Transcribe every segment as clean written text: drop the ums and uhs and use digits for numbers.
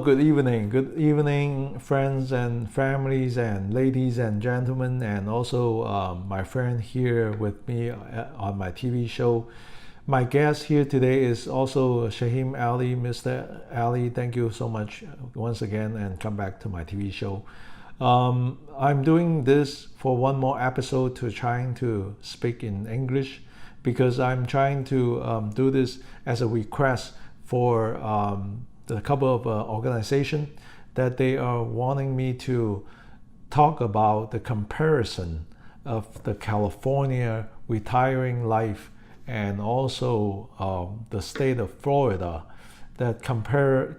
good evening. Good evening, friends and families and ladies and gentlemen, and also my friend here with me on my TV show. My guest here today is also Shahim Ali. Mr. Ali, thank you so much once again, and come back to my TV show. I'm doing this for one more episode to trying to speak in English, because I'm trying to do this as a request for a couple of organizations that they are wanting me to talk about the comparison of the California retiring life and also the state of Florida, that comparing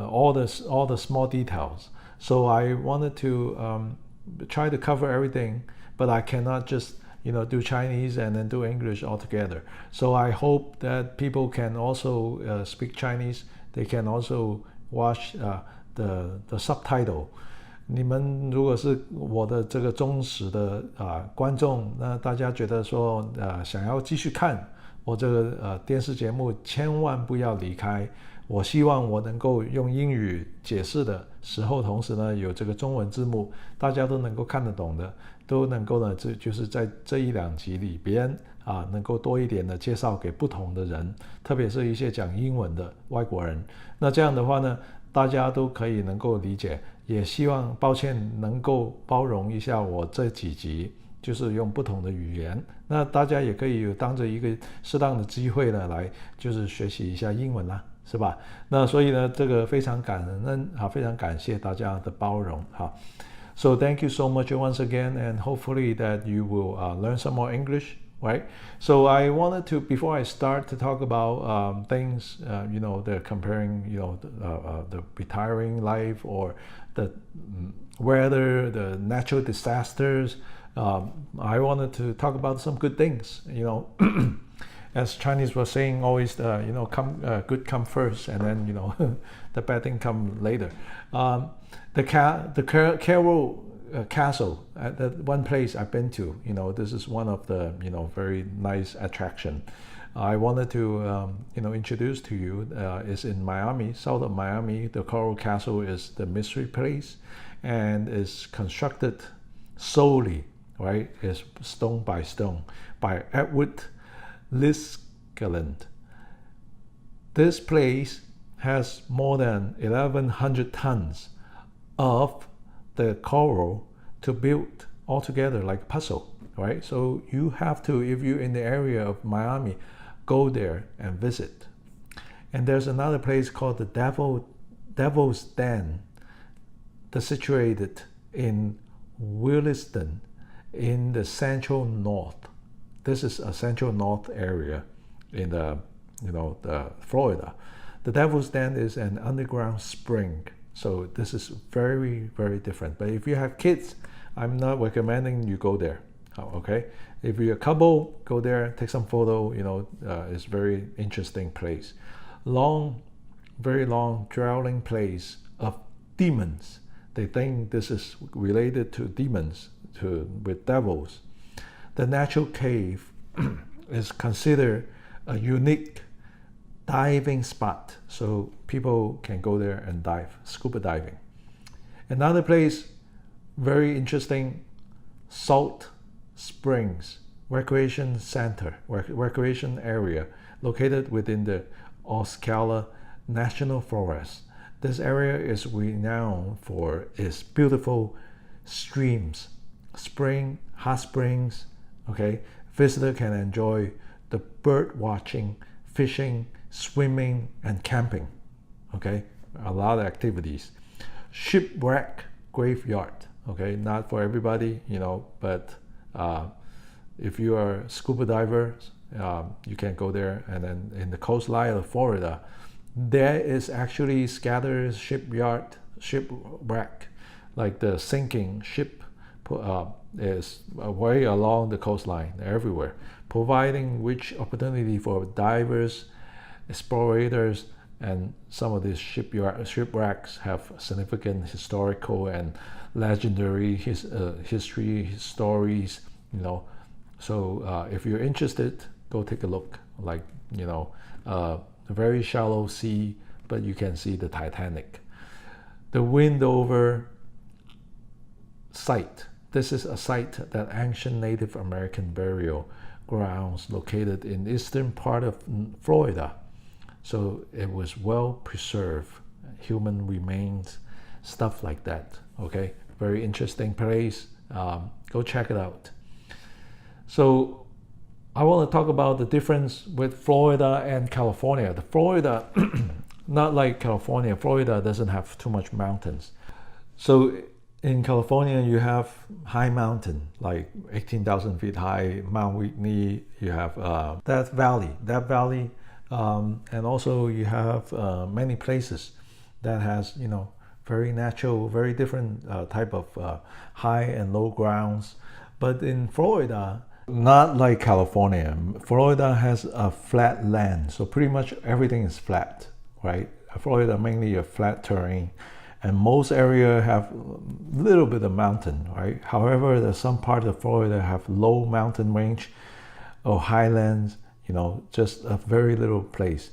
all the small details. So I wanted to try to cover everything, but I cannot just do Chinese and then do English altogether. So I hope that people can also speak Chinese. They can also watch the subtitle. 你们如果是我的这个忠实的观众，那大家觉得说想要继续看我这个电视节目，千万不要离开。我希望我能够用英语解释的时候，同时呢有这个中文字幕，大家都能够看得懂的，都能够呢就是在这一两集里边能够多一点的介绍给不同的人，特别是一些讲英文的外国人。那这样的话呢，大家都可以能够理解，也希望抱歉能够包容一下我这几集就是用不同的语言，那大家也可以有当着一个适当的机会呢来就是学习一下英文啦，是吧？那所以呢这个非常感恩非常感谢大家的包容So thank you so much once again, and hopefully that you will learn some more English, right? So I wanted to, before I start to talk about things, they're comparing, the retiring life or the weather, the natural disasters. I wanted to talk about some good things, As Chinese was saying, always, good come first, and then, the bad thing come later. The Carroll Castle, at that one place I've been to, this is one of the, very nice attraction. I wanted to, introduce to you, is in Miami, south of Miami. The Carroll Castle is the mystery place, and is constructed solely, right, is stone by stone, by Edward Liskeland. This place has more than 1,100 tons of the coral to build all together like a puzzle, right? So you have to, if you're in the area of Miami, go there and visit. And there's another place called the Devil's Den, that's situated in Williston in the central north. This is a central north area in the Florida. The Devil's Den is an underground spring. So this is very, very different. But if you have kids, I'm not recommending you go there. Okay? If you're a couple, go there, take some photo. It's very interesting place. Long, very long, dwelling place of demons. They think this is related to demons, with devils. The natural cave is considered a unique diving spot, so people can go there and dive, scuba diving. Another place, very interesting, Salt Springs Recreation Center, recreation area located within the Osceola National Forest. This area is renowned for its beautiful streams, hot springs. Okay, visitor can enjoy the bird watching, fishing, swimming, and camping. Okay, a lot of activities. Shipwreck graveyard. Okay, not for everybody, but if you are a scuba diver, you can go there. And then in the coastline of Florida, there is actually scattered shipwreck, like the sinking ship is way along the coastline everywhere, providing rich opportunity for divers, explorators, and some of these shipwrecks have significant historical and legendary history stories. So if you're interested, go take a look. Like a very shallow sea, but you can see the Titanic. The Windover site. This is a site that ancient Native American burial grounds located in eastern part of Florida. So it was well preserved, human remains, stuff like that. Okay, very interesting place. Go check it out. So I want to talk about the difference with Florida and California. The Florida, not like California, Florida doesn't have too much mountains. So in California, you have high mountain, like 18,000 feet high, Mount Whitney. You have that valley, and also you have many places that has, very natural, very different type of high and low grounds. But in Florida, not like California, Florida has a flat land, so pretty much everything is flat, right? Florida mainly a flat terrain. And most area have a little bit of mountain, right? However, there's some part of Florida have low mountain range or highlands, just a very little place.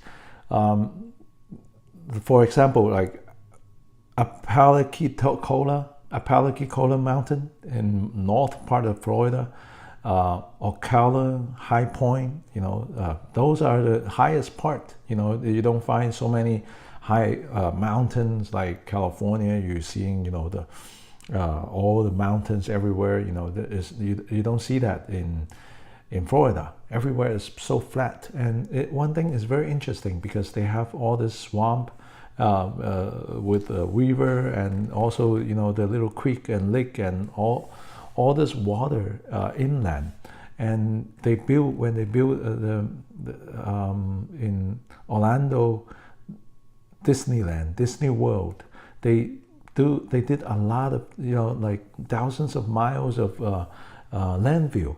For example, like Apalachicola Mountain in north part of Florida, Ocala, High Point, those are the highest part. You don't find so many high mountains like California. You're seeing all the mountains everywhere. You don't see that in Florida. Everywhere is so flat. And one thing is very interesting because they have all this swamp with a river, and also the little creek and lake and all this water inland. And when they built in Orlando Disneyland, Disney World, they did a lot of like thousands of miles of landfill,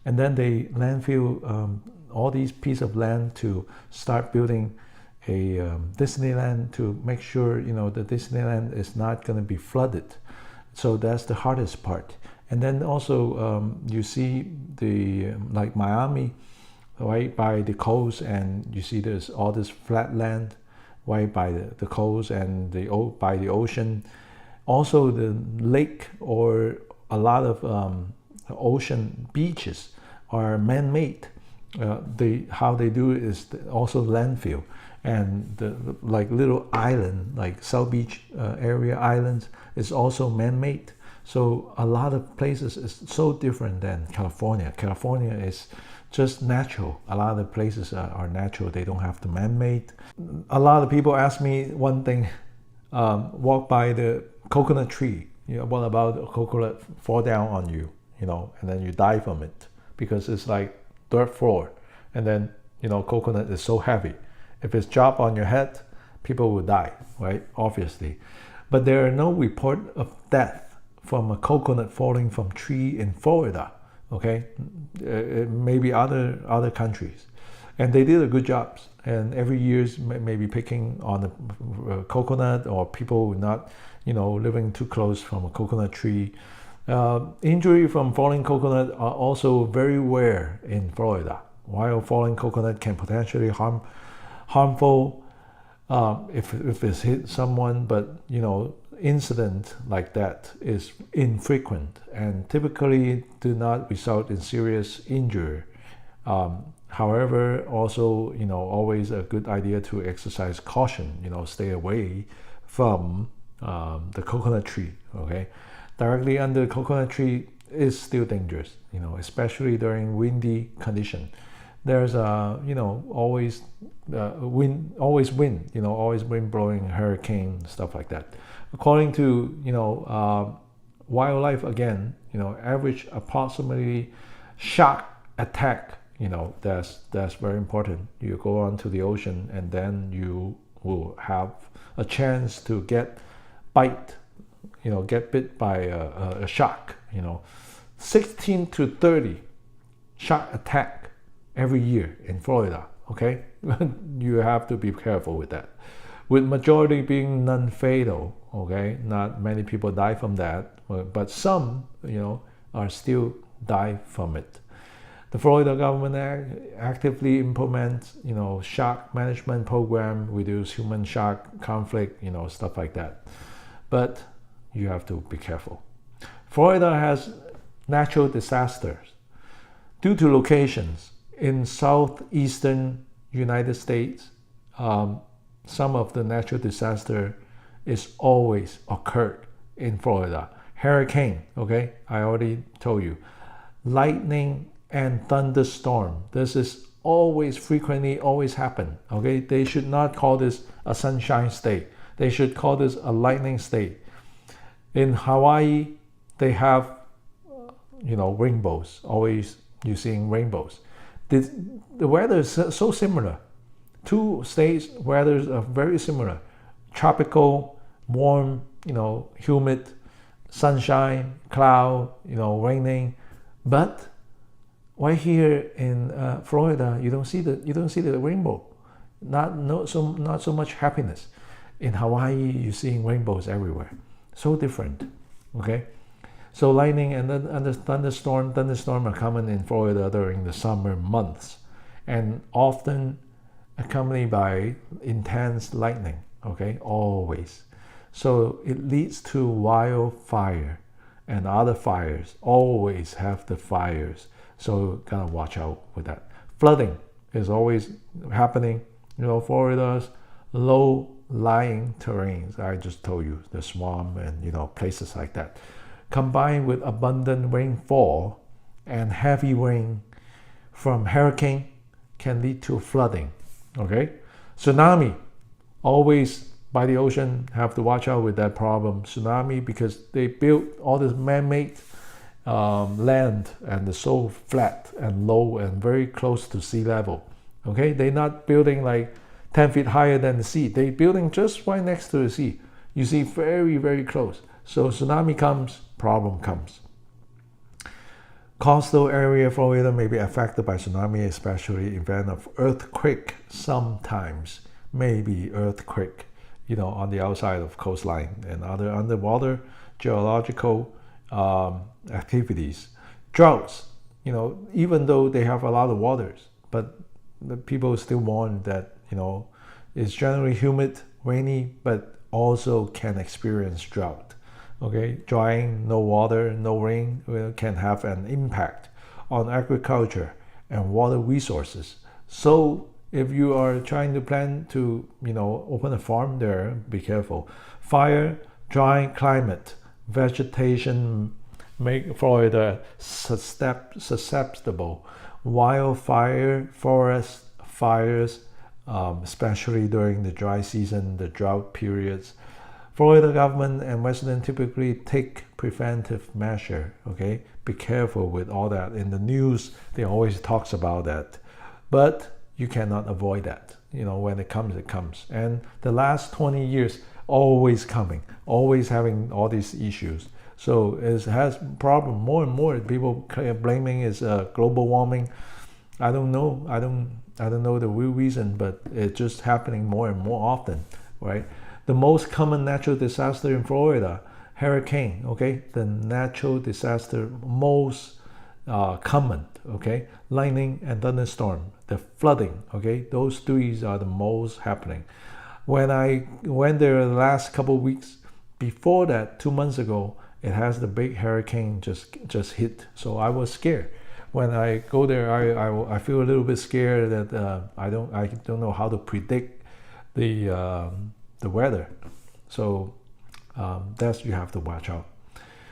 and then they landfill all these pieces of land to start building a Disneyland, to make sure the Disneyland is not going to be flooded. So that's the hardest part. And then also you see the like Miami, right by the coast, and you see there's all this flat land right by the coast and by the ocean. Also the lake or a lot of ocean beaches are man-made. How they do it is also landfill, and the like little island like South Beach area islands is also man-made. So a lot of places is so different than California. California is just natural. A lot of the places are natural. They don't have the man-made. A lot of people ask me one thing, walk by the coconut tree. What about a coconut fall down on you, and then you die from it because it's like dirt floor. And then, coconut is so heavy. If it's dropped on your head, people will die, right? Obviously. But there are no report of death from a coconut falling from tree in Florida. Okay, maybe other countries, and they did a good job. And every year's maybe picking on the coconut, or people not living too close from a coconut tree. Injury from falling coconut are also very rare in Florida. While falling coconut can potentially harmful if it's hit someone, but incident like that is infrequent and typically do not result in serious injury. However, also always a good idea to exercise caution. Stay away from the coconut tree. Okay, directly under the coconut tree is still dangerous. Especially during windy condition. There's always wind, always wind blowing, hurricane, stuff like that. According to wildlife, again, average approximately shock attack. That's very important. You go onto the ocean, and then you will have a chance to get bit by a shark. 16 to 30 shark attack every year in Florida. Okay, you have to be careful with that. With majority being non-fatal. Okay, not many people die from that, but some, are still die from it. The Florida government actively implements, shark management program, reduce human-shark conflict, stuff like that. But you have to be careful. Florida has natural disasters. Due to locations in southeastern United States, some of the natural disaster is always occurred in Florida. Hurricane, okay, I already told you. Lightning and thunderstorm. This is frequently always happen, okay? They should not call this a sunshine state. They should call this a lightning state. In Hawaii, they have, rainbows. Always you're seeing rainbows. The weather is so similar. Two states' weathers are very similar. Tropical, warm, humid, sunshine, cloud, raining. But right here in Florida, you don't see the rainbow. Not so much happiness. In Hawaii, you're seeing rainbows everywhere. So different. Okay, so lightning and the thunderstorm are common in Florida during the summer months, and often accompanied by intense lightning. Okay, always. So it leads to wildfire and other fires. Always have the fires. So gotta watch out with that. Flooding is always happening. Florida's low-lying terrains. I just told you, the swamp and places like that. Combined with abundant rainfall and heavy rain from hurricane can lead to flooding. Okay, tsunami. Always by the ocean, have to watch out with that problem. Tsunami, because they built all this man-made land, and it's so flat and low and very close to sea level. Okay, they're not building like 10 feet higher than the sea. They're building just right next to the sea. You see, very, very close. So tsunami comes, problem comes. Coastal area Florida may be affected by tsunami, especially in event of earthquake. Sometimes maybe earthquake, on the outside of coastline and other underwater geological activities. Droughts, even though they have a lot of waters, but the people still warn that, it's generally humid, rainy, but also can experience drought. Okay, drying, no water, no rain can have an impact on agriculture and water resources. So if you are trying to plan to, open a farm there, be careful. Fire, dry climate, vegetation make Florida susceptible. Wildfire, forest fires, especially during the dry season, the drought periods. Florida government and residents typically take preventive measure. Okay, be careful with all that. In the news, they always talks about that, but you cannot avoid that. When it comes, it comes. And the last 20 years, always coming, always having all these issues. So it has problem more and more. People blaming is global warming. I don't know. I don't know the real reason, but it's just happening more and more often, right? The most common natural disaster in Florida, hurricane. Okay, the natural disaster most common. Okay, lightning and thunderstorm, the flooding. Okay, those three are the most happening. When I went there the last couple of weeks, before that, 2 months ago, it has the big hurricane just hit. So I was scared. When I go there, I feel a little bit scared that I don't know how to predict the weather. So that's you have to watch out.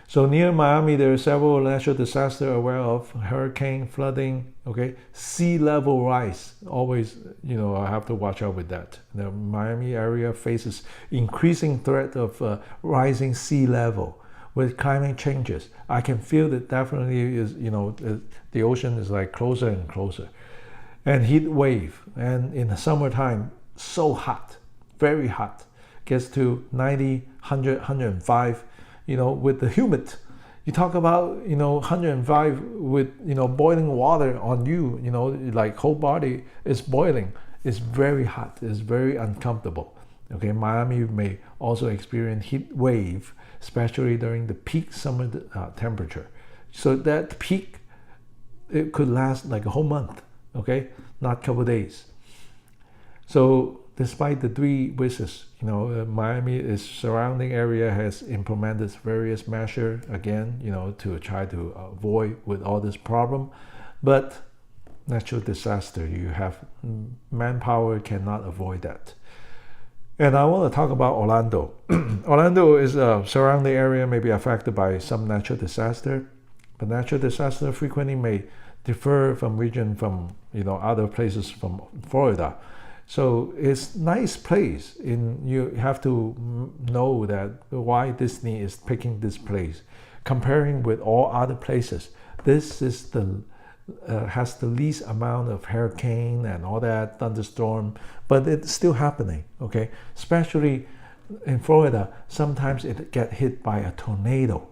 So near Miami, there are several natural disasters aware of: hurricane, flooding, okay, sea level rise. Always, I have to watch out with that. The Miami area faces increasing threat of rising sea level with climate changes. I can feel that definitely is, the ocean is like closer and closer. And heat wave, and in the summertime, so hot, very hot, gets to 90, 100, 105. With the humid, you talk about 105 with boiling water on you, like whole body is boiling. It's very hot. It's very uncomfortable. Okay, Miami may also experience heat wave, especially during the peak summer temperature. So that peak it could last like a whole month, okay, not a couple days. So despite the 3 wishes, Miami's surrounding area has implemented various measures again, to try to avoid with all this problem. But natural disaster, you have manpower cannot avoid that. And I want to talk about Orlando. Orlando is a surrounding area may be affected by some natural disaster, but natural disaster frequently may differ from region from other places from Florida. So it's nice place. You have to know that why Disney is picking this place, comparing with all other places. This is has the least amount of hurricane and all that thunderstorm, but it's still happening. Okay, especially in Florida, sometimes it get hit by a tornado.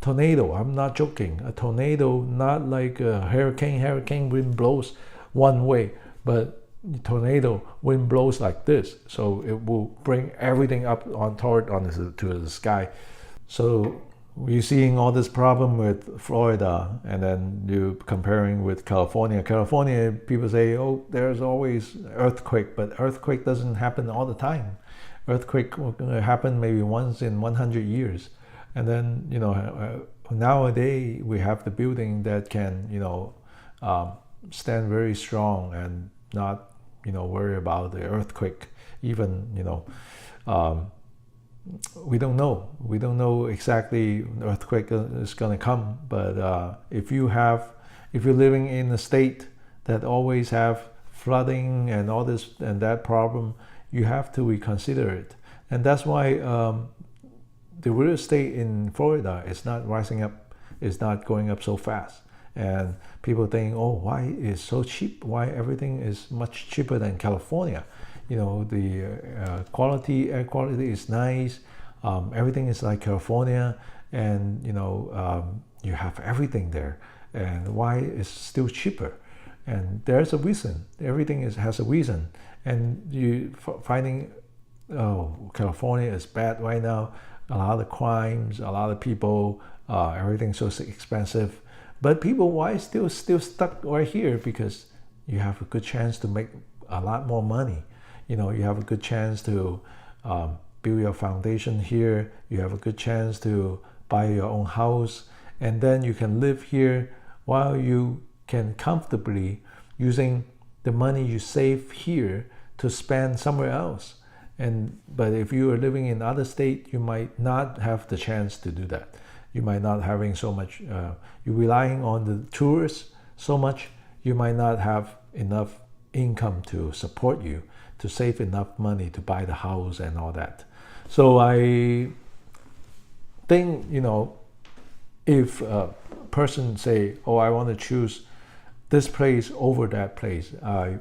I'm not joking. A tornado, not like a hurricane. Hurricane wind blows one way, but tornado wind blows like this, so it will bring everything up to the sky. So we're seeing all this problem with Florida, and then you comparing with California. California, people say, oh, there's always earthquake, but earthquake doesn't happen all the time. Earthquake will happen maybe once in 100 years. And then, nowadays we have the building that can, stand very strong and not, worry about the earthquake. Even, we don't know exactly earthquake is going to come, but if you're living in a state that always have flooding and all this and that problem, you have to reconsider it. And that's why the real estate in Florida is not rising up, is not going up so fast. And people think, oh, why is so cheap? Why everything is much cheaper than California? The air quality is nice. Everything is like California, and you have everything there. And why is still cheaper? And there's a reason. Everything has a reason. And you finding, oh, California is bad right now. A lot of crimes, a lot of people, everything's so expensive. But people, why still stuck right here? Because you have a good chance to make a lot more money. You have a good chance to build your foundation here. You have a good chance to buy your own house, and then you can live here while you can comfortably using the money you save here to spend somewhere else. But if you are living in other state, you might not have the chance to do that. You might not having so much. You're relying on the tourists so much. You might not have enough income to support you, to save enough money to buy the house and all that. So I think, if a person say, oh, I want to choose this place over that place, I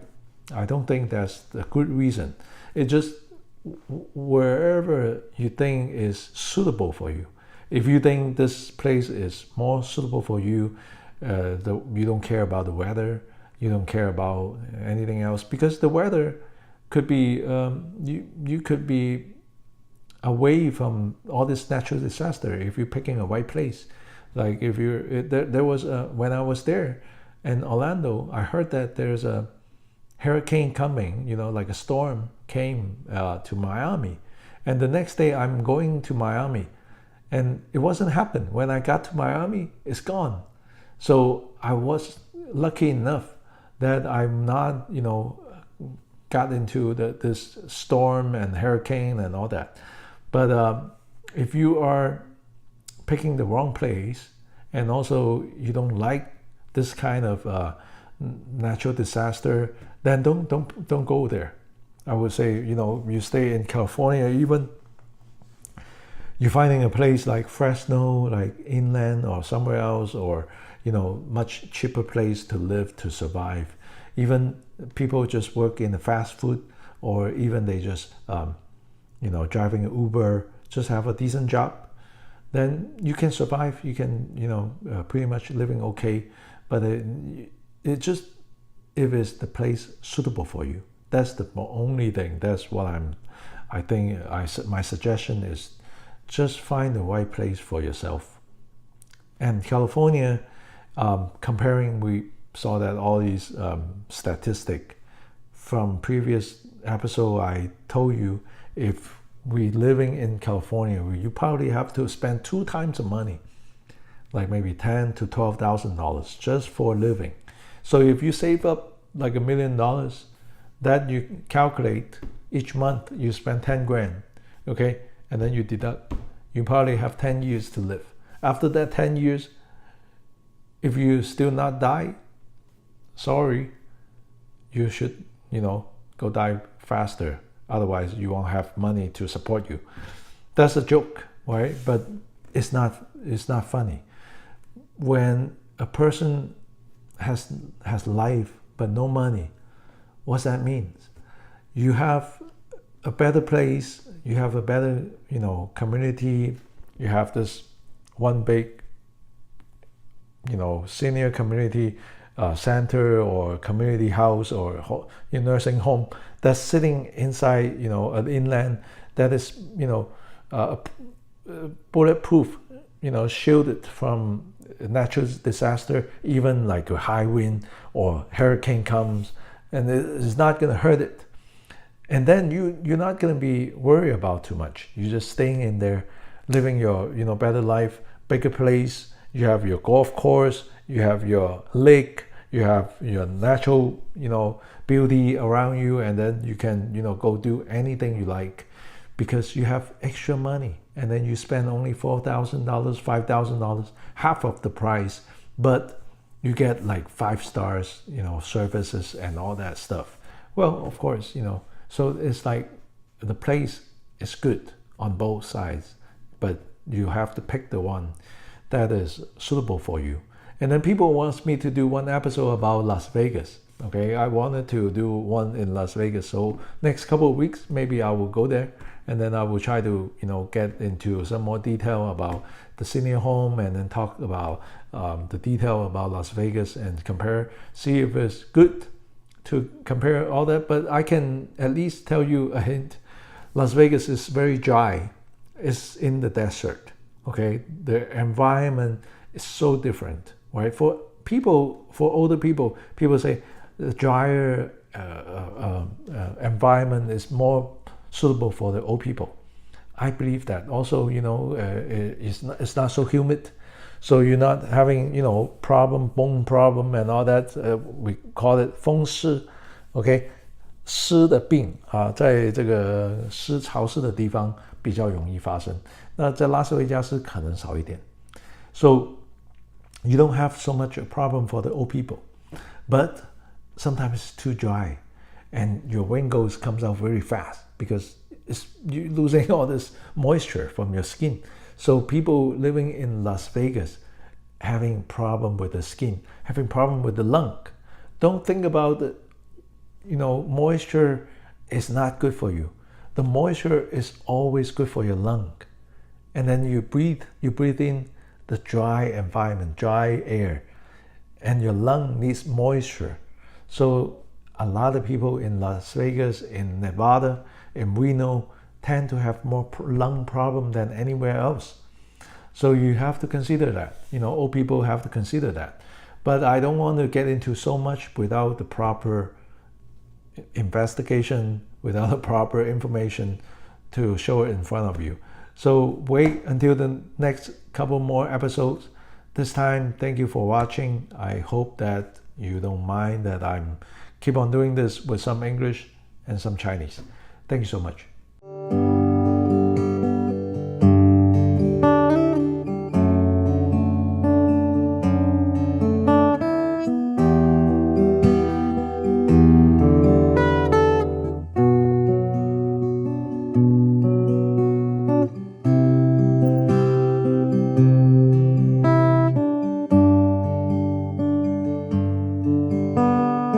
don't think that's the good reason. It just wherever you think is suitable for you. If you think this place is more suitable for you, you don't care about the weather, you don't care about anything else, because the weather could be, you could be away from all this natural disaster if you're picking a right place. Like if there was when I was there in Orlando, I heard that there's a hurricane coming, like a storm came to Miami. And the next day I'm going to Miami, and it wasn't happen. When I got to Miami, it's gone. So I was lucky enough that I'm not, got into this storm and hurricane and all that. But if you are picking the wrong place, and also you don't like this kind of natural disaster, then don't go there. I would say, you stay in California, even you're finding a place like Fresno, like inland or somewhere else, or much cheaper place to live, to survive. Even people just work in the fast food, or even they just driving an Uber, just have a decent job, then you can survive. You can pretty much living okay. But it just, if it's the place suitable for you, that's the only thing. That's what I think my suggestion is, just find the right place for yourself. And California, comparing with saw that all these statistics from previous episode, I told you if we living in California, you probably have to spend 2 times the money, like maybe $10,000 to $12,000 just for living. So if you save up like $1 million, that you calculate each month you spend 10 grand, okay, and then you deduct, you probably have 10 years to live. After that 10 years, if you still not die, sorry, you should, go die faster. Otherwise, you won't have money to support you. That's a joke, right? But it's not funny. When a person has life but no money, what that means? You have a better place, you have a better, community, you have this one big, senior community center or community house or nursing home that's sitting inside, an inland that is, bulletproof, shielded from natural disaster, even like a high wind or hurricane comes, and it's not going to hurt it. And then you're not going to be worried about too much. You're just staying in there, living your, better life, bigger place. You have your golf course, you have your lake, you have your natural, beauty around you, and then you can, go do anything you like because you have extra money. And then you spend only $4,000, $5,000, half of the price, but you get like 5 stars, services and all that stuff. Well, of course, so it's like the place is good on both sides, but you have to pick the one that is suitable for you. And then people wants me to do one episode about Las Vegas. Okay, I wanted to do one in Las Vegas. So next couple of weeks, maybe I will go there, and then I will try to, get into some more detail about the senior home, and then talk about the detail about Las Vegas and compare, see if it's good to compare all that. But I can at least tell you a hint. Las Vegas is very dry. It's in the desert. Okay, the environment is so different, right? For older people, people say the drier environment is more suitable for the old people. I believe that. Also, it's not so humid, so you're not having bone problem and all that. We call it 风湿 ，OK， 湿的病啊，在这个湿潮湿的地方比较容易发生。那在拉斯维加斯可能少一点。So you don't have so much a problem for the old people, but sometimes it's too dry, and your wrinkles comes out very fast because you're losing all this moisture from your skin. So people living in Las Vegas having problem with the skin, having problem with the lung. Don't think about it. Moisture is not good for you. The moisture is always good for your lung. And then you breathe in the dry environment, dry air, and your lung needs moisture. So a lot of people in Las Vegas, in Nevada, in Reno tend to have more lung problem than anywhere else. So you have to consider that. Old people have to consider that. But I don't want to get into so much without the proper investigation, without the proper information to show it in front of you. So wait until the next couple more episodes. This time, thank you for watching. I hope that you don't mind that I'm keep on doing this with some English and some Chinese. Thank you so much.